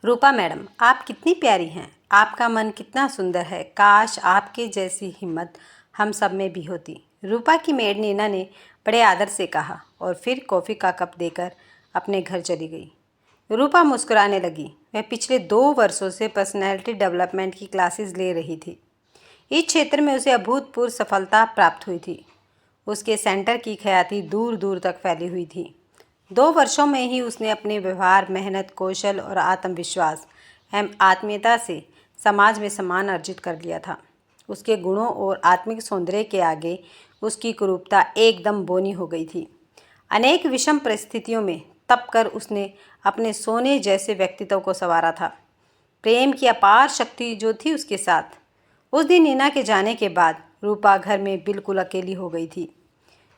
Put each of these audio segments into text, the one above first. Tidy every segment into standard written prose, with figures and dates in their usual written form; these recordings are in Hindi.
रूपा मैडम, आप कितनी प्यारी हैं। आपका मन कितना सुंदर है। काश आपके जैसी हिम्मत हम सब में भी होती। रूपा की मेड नीना ने बड़े आदर से कहा और फिर कॉफ़ी का कप देकर अपने घर चली गई। रूपा मुस्कुराने लगी। वह पिछले 2 वर्षों से पर्सनैलिटी डेवलपमेंट की क्लासेस ले रही थी। इस क्षेत्र में उसे अभूतपूर्व सफलता प्राप्त हुई थी। उसके सेंटर की ख्याति दूर दूर तक फैली हुई थी। 2 वर्षों में ही उसने अपने व्यवहार, मेहनत, कौशल और आत्मविश्वास एवं आत्मीयता से समाज में सम्मान अर्जित कर लिया था। उसके गुणों और आत्मिक सौंदर्य के आगे उसकी कुरूपता एकदम बोनी हो गई थी। अनेक विषम परिस्थितियों में तप कर उसने अपने सोने जैसे व्यक्तित्व को संवारा था। प्रेम की अपार शक्ति जो थी उसके साथ। उस दिन नीना के जाने के बाद रूपा घर में बिल्कुल अकेली हो गई थी।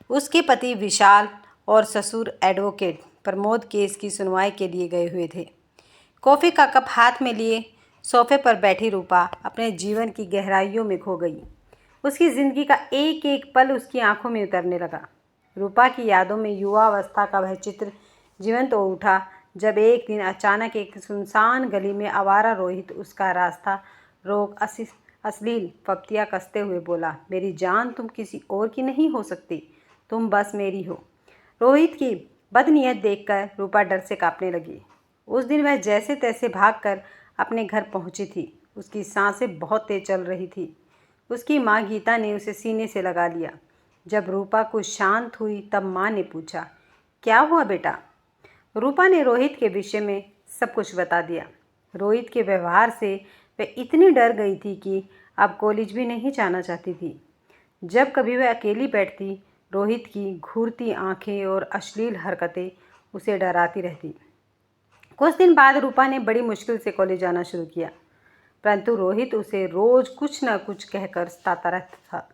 उसके पति विशाल और ससुर एडवोकेट प्रमोद केस की सुनवाई के लिए गए हुए थे। कॉफ़ी का कप हाथ में लिए सोफे पर बैठी रूपा अपने जीवन की गहराइयों में खो गई। उसकी ज़िंदगी का एक एक पल उसकी आंखों में उतरने लगा। रूपा की यादों में युवावस्था का वह चित्र जीवंत हो उठा जब एक दिन अचानक एक सुनसान गली में आवारा रोहित उसका रास्ता रोक अश्लील पप्तियाँ कसते हुए बोला, मेरी जान तुम किसी और की नहीं हो सकती, तुम बस मेरी हो। रोहित की बदनीयत देखकर रूपा डर से कांपने लगी। उस दिन वह जैसे तैसे भागकर अपने घर पहुंची थी। उसकी सांसें बहुत तेज चल रही थी। उसकी माँ गीता ने उसे सीने से लगा लिया। जब रूपा कुछ शांत हुई तब माँ ने पूछा, क्या हुआ बेटा? रूपा ने रोहित के विषय में सब कुछ बता दिया। रोहित के व्यवहार से वह इतनी डर गई थी कि अब कॉलेज भी नहीं जाना चाहती थी। जब कभी वह अकेली बैठती, रोहित की घूरती आंखें और अश्लील हरकतें उसे डराती रहती। कुछ दिन बाद रूपा ने बड़ी मुश्किल से कॉलेज जाना शुरू किया, परंतु रोहित उसे रोज़ कुछ न कुछ कहकर सताता रहता था।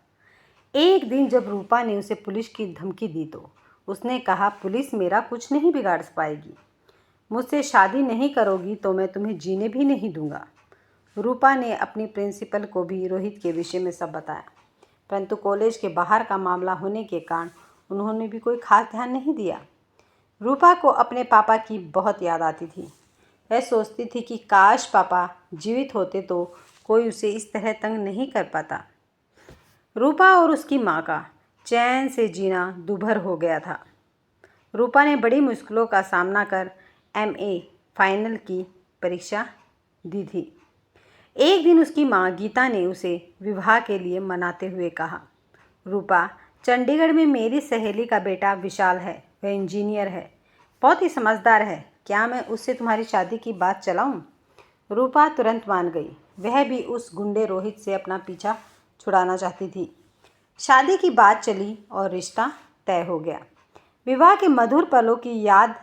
एक दिन जब रूपा ने उसे पुलिस की धमकी दी तो उसने कहा, पुलिस मेरा कुछ नहीं बिगाड़ पाएगी। मुझसे शादी नहीं करोगी तो मैं तुम्हें जीने भी नहीं दूंगा। रूपा ने अपनी प्रिंसिपल को भी रोहित के विषय में सब बताया, परंतु कॉलेज के बाहर का मामला होने के कारण उन्होंने भी कोई खास ध्यान नहीं दिया। रूपा को अपने पापा की बहुत याद आती थी। वह सोचती थी कि काश पापा जीवित होते तो कोई उसे इस तरह तंग नहीं कर पाता। रूपा और उसकी माँ का चैन से जीना दूभर हो गया था। रूपा ने बड़ी मुश्किलों का सामना कर MA फाइनल की परीक्षा दी थी। एक दिन उसकी माँ गीता ने उसे विवाह के लिए मनाते हुए कहा, रूपा, चंडीगढ़ में मेरी सहेली का बेटा विशाल है। वह इंजीनियर है, बहुत ही समझदार है। क्या मैं उससे तुम्हारी शादी की बात चलाऊं? रूपा तुरंत मान गई। वह भी उस गुंडे रोहित से अपना पीछा छुड़ाना चाहती थी। शादी की बात चली और रिश्ता तय हो गया। विवाह के मधुर पलों की याद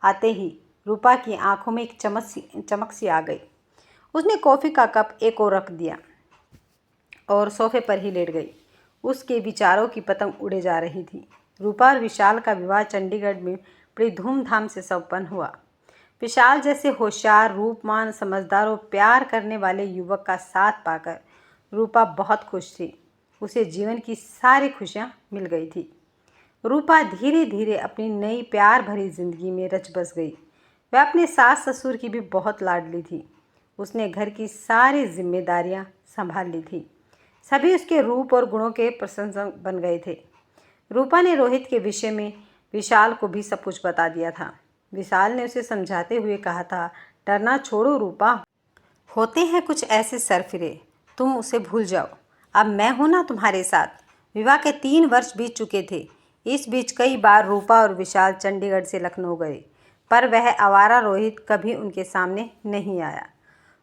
आते ही रूपा की आंखों में एक चमक सी आ गई। उसने कॉफ़ी का कप एक और रख दिया और सोफे पर ही लेट गई। उसके विचारों की पतंग उड़े जा रही थी। रूपा और विशाल का विवाह चंडीगढ़ में बड़ी धूमधाम से संपन्न हुआ। विशाल जैसे होशियार, रूपवान, समझदार और प्यार करने वाले युवक का साथ पाकर रूपा बहुत खुश थी। उसे जीवन की सारी खुशियाँ मिल गई थी। रूपा धीरे धीरे अपनी नई प्यार भरी जिंदगी में रच बस गई। वह अपने सास ससुर की भी बहुत लाडली थी। उसने घर की सारी जिम्मेदारियां संभाल ली थी। सभी उसके रूप और गुणों के प्रशंसक बन गए थे। रूपा ने रोहित के विषय में विशाल को भी सब कुछ बता दिया था। विशाल ने उसे समझाते हुए कहा था, डरना छोड़ो रूपा, होते हैं कुछ ऐसे सरफिरे, तुम उसे भूल जाओ। अब मैं हूं ना तुम्हारे साथ। विवाह के 3 वर्ष बीत चुके थे। इस बीच कई बार रूपा और विशाल चंडीगढ़ से लखनऊ गए, पर वह आवारा रोहित कभी उनके सामने नहीं आया।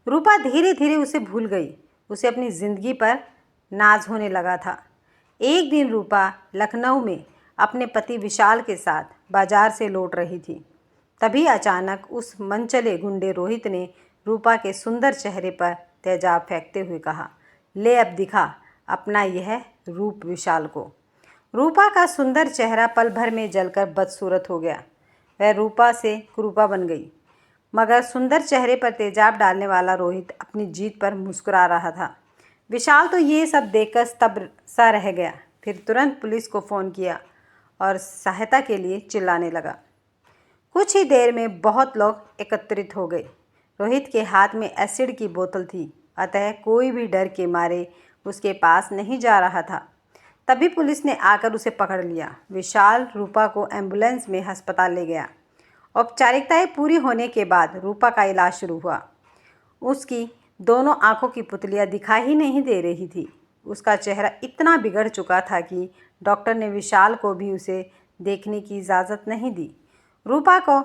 रूपा धीरे धीरे उसे भूल गई। उसे अपनी ज़िंदगी पर नाज होने लगा था। एक दिन रूपा लखनऊ में अपने पति विशाल के साथ बाजार से लौट रही थी। तभी अचानक उस मनचले गुंडे रोहित ने रूपा के सुंदर चेहरे पर तेजाब फेंकते हुए कहा, ले अब दिखा अपना यह रूप विशाल को। रूपा का सुंदर चेहरा पल भर में जलकर बदसूरत हो गया। वह रूपा से कुरूपा बन गई, मगर सुंदर चेहरे पर तेजाब डालने वाला रोहित अपनी जीत पर मुस्कुरा रहा था। विशाल तो ये सब देखकर स्तब्ध सा रह गया। फिर तुरंत पुलिस को फ़ोन किया और सहायता के लिए चिल्लाने लगा। कुछ ही देर में बहुत लोग एकत्रित हो गए। रोहित के हाथ में एसिड की बोतल थी, अतः कोई भी डर के मारे उसके पास नहीं जा रहा था। तभी पुलिस ने आकर उसे पकड़ लिया। विशाल रूपा को एम्बुलेंस में अस्पताल ले गया। औपचारिकताएं पूरी होने के बाद रूपा का इलाज शुरू हुआ। उसकी दोनों आंखों की पुतलियां दिखाई ही नहीं दे रही थी। उसका चेहरा इतना बिगड़ चुका था कि डॉक्टर ने विशाल को भी उसे देखने की इजाज़त नहीं दी। रूपा को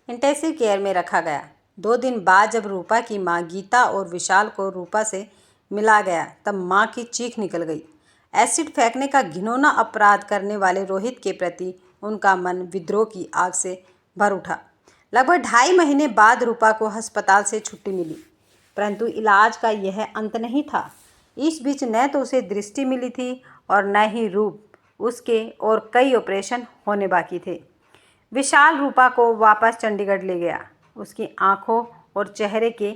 इंटेंसिव केयर में रखा गया। 2 दिन बाद जब रूपा की मां गीता और विशाल को रूपा से मिला गया, तब मां की चीख निकल गई। एसिड फेंकने का घिनौना अपराध करने वाले रोहित के प्रति उनका मन विद्रोह की आग से भर उठा। लगभग 2.5 महीने बाद रूपा को अस्पताल से छुट्टी मिली, परंतु इलाज का यह अंत नहीं था। इस बीच न तो उसे दृष्टि मिली थी और न ही रूप। उसके और कई ऑपरेशन होने बाकी थे। विशाल रूपा को वापस चंडीगढ़ ले गया। उसकी आंखों और चेहरे के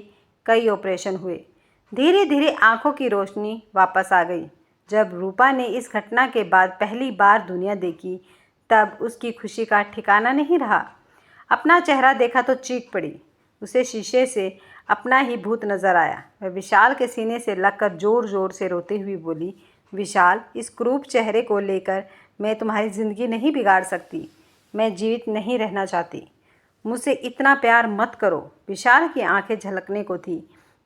कई ऑपरेशन हुए। धीरे धीरे आंखों की रोशनी वापस आ गई। जब रूपा ने इस घटना के बाद पहली बार दुनिया देखी, तब उसकी खुशी का ठिकाना नहीं रहा। अपना चेहरा देखा तो चीख पड़ी। उसे शीशे से अपना ही भूत नजर आया। वह विशाल के सीने से लगकर जोर जोर से रोती हुई बोली, विशाल, इस क्रूप चेहरे को लेकर मैं तुम्हारी ज़िंदगी नहीं बिगाड़ सकती। मैं जीवित नहीं रहना चाहती। मुझसे इतना प्यार मत करो। विशाल की आंखें झलकने को थी,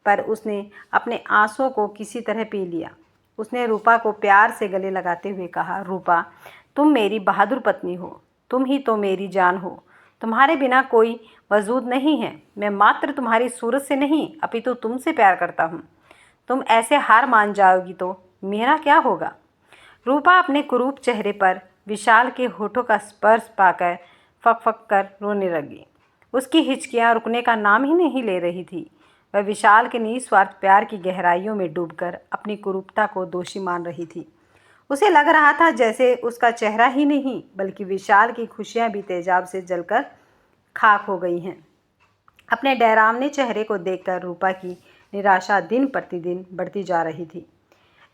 पर उसने अपने आंसुओं को किसी तरह पी लिया। उसने रूपा को प्यार से गले लगाते हुए कहा, रूपा, तुम मेरी बहादुर पत्नी हो। तुम ही तो मेरी जान हो। तुम्हारे बिना कोई वजूद नहीं है। मैं मात्र तुम्हारी सूरत से नहीं, अपितु तुमसे प्यार करता हूँ। तुम ऐसे हार मान जाओगी तो मेरा क्या होगा। रूपा अपने कुरूप चेहरे पर विशाल के होठों का स्पर्श पाकर फक फक कर रोने लगी। उसकी हिचकियाँ रुकने का नाम ही नहीं ले रही थी। वह विशाल के निस्वार्थ प्यार की गहराइयों में डूबकर अपनी कुरूपता को दोषी मान रही थी। उसे लग रहा था जैसे उसका चेहरा ही नहीं, बल्कि विशाल की खुशियाँ भी तेजाब से जलकर खाक हो गई हैं। अपने डरावने चेहरे को देखकर रूपा की निराशा दिन प्रतिदिन बढ़ती जा रही थी।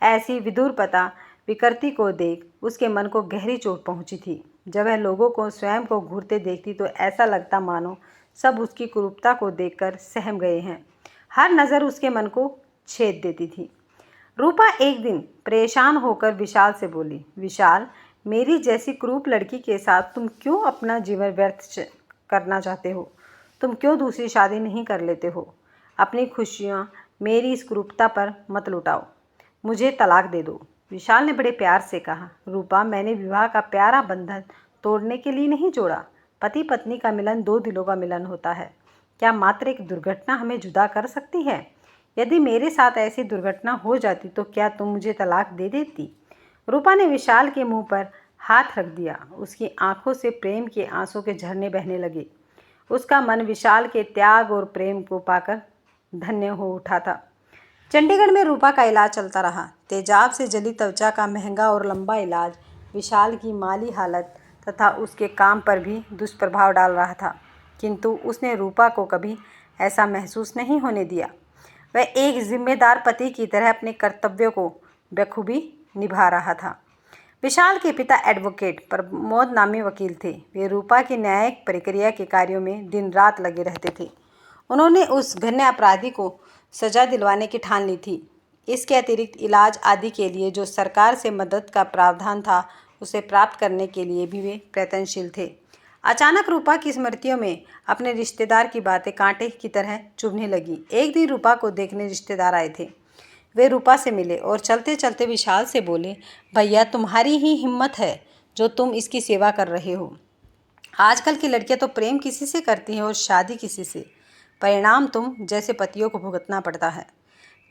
ऐसी विदुरपता विकृति को देख उसके मन को गहरी चोट पहुंची थी। जब वह लोगों को स्वयं को घूरते देखती तो ऐसा लगता मानो सब उसकी कुरूपता को देखकर सहम गए हैं। हर नज़र उसके मन को छेद देती थी। रूपा एक दिन परेशान होकर विशाल से बोली, विशाल, मेरी जैसी क्रूप लड़की के साथ तुम क्यों अपना जीवन व्यर्थ करना चाहते हो? तुम क्यों दूसरी शादी नहीं कर लेते हो? अपनी खुशियाँ मेरी इस क्रूपता पर मत लुटाओ। मुझे तलाक दे दो। विशाल ने बड़े प्यार से कहा, रूपा, मैंने विवाह का प्यारा बंधन तोड़ने के लिए नहीं जोड़ा। पति पत्नी का मिलन 2 दिलों का मिलन होता है। क्या मात्र एक दुर्घटना हमें जुदा कर सकती है? यदि मेरे साथ ऐसी दुर्घटना हो जाती तो क्या तुम मुझे तलाक दे देती? रूपा ने विशाल के मुंह पर हाथ रख दिया। उसकी आंखों से प्रेम के आंसू के झरने बहने लगे। उसका मन विशाल के त्याग और प्रेम को पाकर धन्य हो उठा था। चंडीगढ़ में रूपा का इलाज चलता रहा। तेजाब से जली त्वचा का महंगा और लंबा इलाज विशाल की माली हालत तथा उसके काम पर भी दुष्प्रभाव डाल रहा था, किंतु उसने रूपा को कभी ऐसा महसूस नहीं होने दिया। वह एक जिम्मेदार पति की तरह अपने कर्तव्यों को बखूबी निभा रहा था। विशाल के पिता एडवोकेट प्रमोद नामी वकील थे। वे रूपा की न्यायिक प्रक्रिया के कार्यों में दिन रात लगे रहते थे। उन्होंने उस घृण्य अपराधी को सजा दिलवाने की ठान ली थी। इसके अतिरिक्त इलाज आदि के लिए जो सरकार से मदद का प्रावधान था, उसे प्राप्त करने के लिए भी वे प्रयत्नशील थे। अचानक रूपा की स्मृतियों में अपने रिश्तेदार की बातें कांटे की तरह चुभने लगी। एक दिन रूपा को देखने रिश्तेदार आए थे। वे रूपा से मिले और चलते चलते विशाल से बोले, भैया, तुम्हारी ही हिम्मत है जो तुम इसकी सेवा कर रहे हो। आजकल की लड़कियां तो प्रेम किसी से करती हैं और शादी किसी से। परिणाम तुम जैसे पतियों को भुगतना पड़ता है।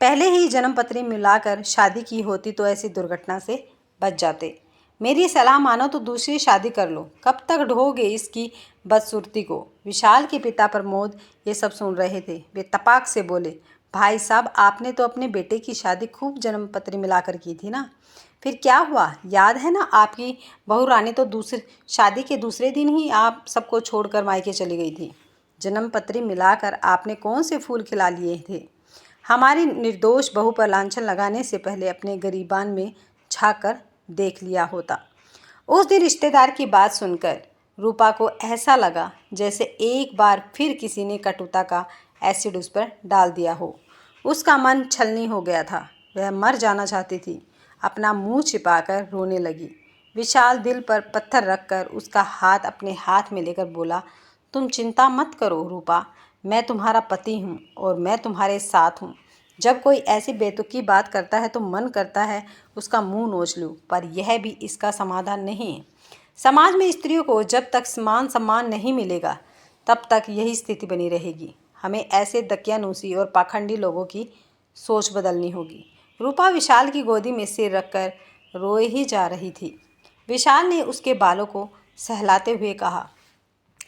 पहले ही जन्म पत्री मिलाकर शादी की होती तो ऐसी दुर्घटना से बच जाते। मेरी सलाह मानो तो दूसरी शादी कर लो। कब तक ढोगे इसकी बदसूरती को? विशाल के पिता प्रमोद ये सब सुन रहे थे। वे तपाक से बोले, भाई साहब, आपने तो अपने बेटे की शादी खूब जन्म पत्री मिलाकर की थी ना, फिर क्या हुआ? याद है ना, आपकी बहू रानी तो दूसरी शादी के दूसरे दिन ही आप सबको छोड़कर मायके चली गई थी। जन्म पत्री मिलाकर आपने कौन से फूल खिला लिए थे? हमारी निर्दोष बहू पर लांछन लगाने से पहले अपने गरीबान में झाँक कर देख लिया होता। उस दिन रिश्तेदार की बात सुनकर रूपा को ऐसा लगा जैसे एक बार फिर किसी ने कटुता का एसिड उस पर डाल दिया हो। उसका मन छलनी हो गया था। वह मर जाना चाहती थी। अपना मुंह छिपाकर रोने लगी। विशाल दिल पर पत्थर रखकर उसका हाथ अपने हाथ में लेकर बोला, तुम चिंता मत करो रूपा, मैं तुम्हारा पति हूँ और मैं तुम्हारे साथ हूँ। जब कोई ऐसी बेतुकी बात करता है तो मन करता है उसका मुंह नोच लूँ, पर यह भी इसका समाधान नहीं है। समाज में स्त्रियों को जब तक मान सम्मान नहीं मिलेगा तब तक यही स्थिति बनी रहेगी। हमें ऐसे दकियानूसी और पाखंडी लोगों की सोच बदलनी होगी। रूपा विशाल की गोदी में सिर रखकर रोए ही जा रही थी। विशाल ने उसके बालों को सहलाते हुए कहा,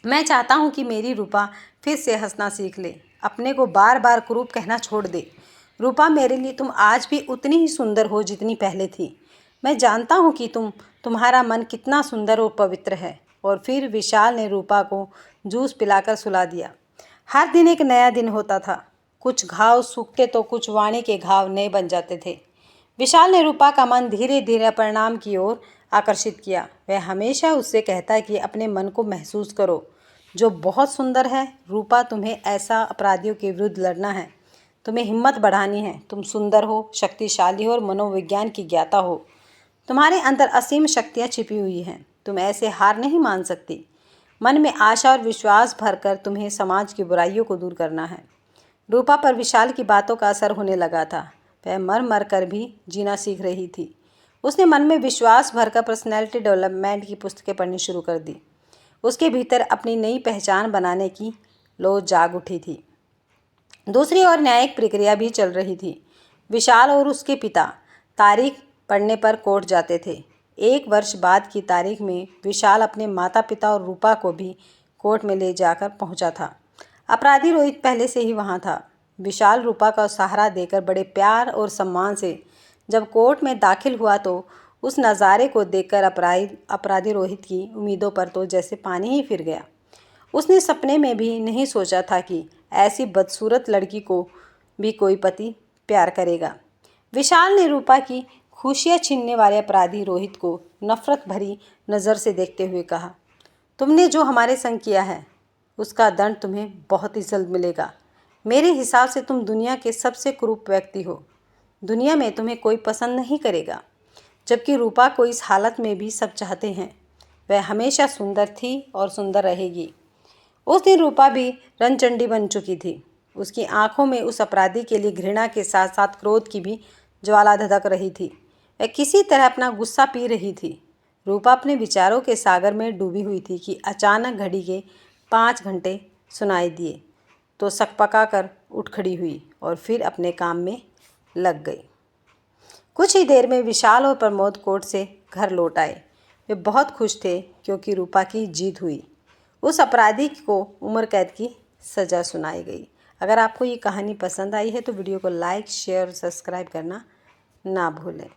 मैं चाहता हूँ कि मेरी रूपा फिर से हंसना सीख ले, अपने को बार बार कुरूप कहना छोड़ दे। रूपा, मेरे लिए तुम आज भी उतनी ही सुंदर हो जितनी पहले थी। मैं जानता हूँ कि तुम्हारा मन कितना सुंदर और पवित्र है। और फिर विशाल ने रूपा को जूस पिलाकर सुला दिया। हर दिन एक नया दिन होता था। कुछ घाव सूखते तो कुछ वाणी के घाव नए बन जाते थे। विशाल ने रूपा का मन धीरे धीरे परिणाम की ओर आकर्षित किया। वह हमेशा उससे कहता कि अपने मन को महसूस करो, जो बहुत सुंदर है। रूपा, तुम्हें ऐसा अपराधियों के विरुद्ध लड़ना है, तुम्हें हिम्मत बढ़ानी है। तुम सुंदर हो, शक्तिशाली हो और मनोविज्ञान की ज्ञाता हो। तुम्हारे अंदर असीम शक्तियाँ छिपी हुई हैं। तुम ऐसे हार नहीं मान सकती। मन में आशा और विश्वास भरकर तुम्हें समाज की बुराइयों को दूर करना है। रूपा पर विशाल की बातों का असर होने लगा था। वह मर मर कर भी जीना सीख रही थी। उसने मन में विश्वास भरकर पर्सनैलिटी डेवलपमेंट की पुस्तकें पढ़नी शुरू कर दी। उसके भीतर अपनी नई पहचान बनाने की लौ जाग उठी थी। दूसरी ओर न्यायिक प्रक्रिया भी चल रही थी। विशाल और उसके पिता तारीख पढ़ने पर कोर्ट जाते थे। 1 वर्ष बाद की तारीख में विशाल अपने माता पिता और रूपा को भी कोर्ट में ले जाकर पहुंचा था। अपराधी रोहित पहले से ही वहां था। विशाल रूपा का सहारा देकर बड़े प्यार और सम्मान से जब कोर्ट में दाखिल हुआ तो उस नज़ारे को देखकर अपराधी रोहित की उम्मीदों पर तो जैसे पानी ही फिर गया। उसने सपने में भी नहीं सोचा था कि ऐसी बदसूरत लड़की को भी कोई पति प्यार करेगा। विशाल ने रूपा की खुशियाँ छीनने वाले अपराधी रोहित को नफरत भरी नज़र से देखते हुए कहा, तुमने जो हमारे संग किया है उसका दंड तुम्हें बहुत ही जल्द मिलेगा। मेरे हिसाब से तुम दुनिया के सबसे क्रूर व्यक्ति हो। दुनिया में तुम्हें कोई पसंद नहीं करेगा, जबकि रूपा को इस हालत में भी सब चाहते हैं। वह हमेशा सुंदर थी और सुंदर रहेगी। उस दिन रूपा भी रणचंडी बन चुकी थी। उसकी आंखों में उस अपराधी के लिए घृणा के साथ साथ क्रोध की भी ज्वाला धधक रही थी। वह किसी तरह अपना गुस्सा पी रही थी। रूपा अपने विचारों के सागर में डूबी हुई थी कि अचानक घड़ी के 5 घंटे सुनाई दिए तो सकपका कर उठ खड़ी हुई और फिर अपने काम में लग गई। कुछ ही देर में विशाल और प्रमोद कोर्ट से घर लौट आए। वे बहुत खुश थे क्योंकि रूपा की जीत हुई। उस अपराधी को उम्र कैद की सज़ा सुनाई गई। अगर आपको ये कहानी पसंद आई है तो वीडियो को लाइक, शेयर और सब्सक्राइब करना ना भूलें।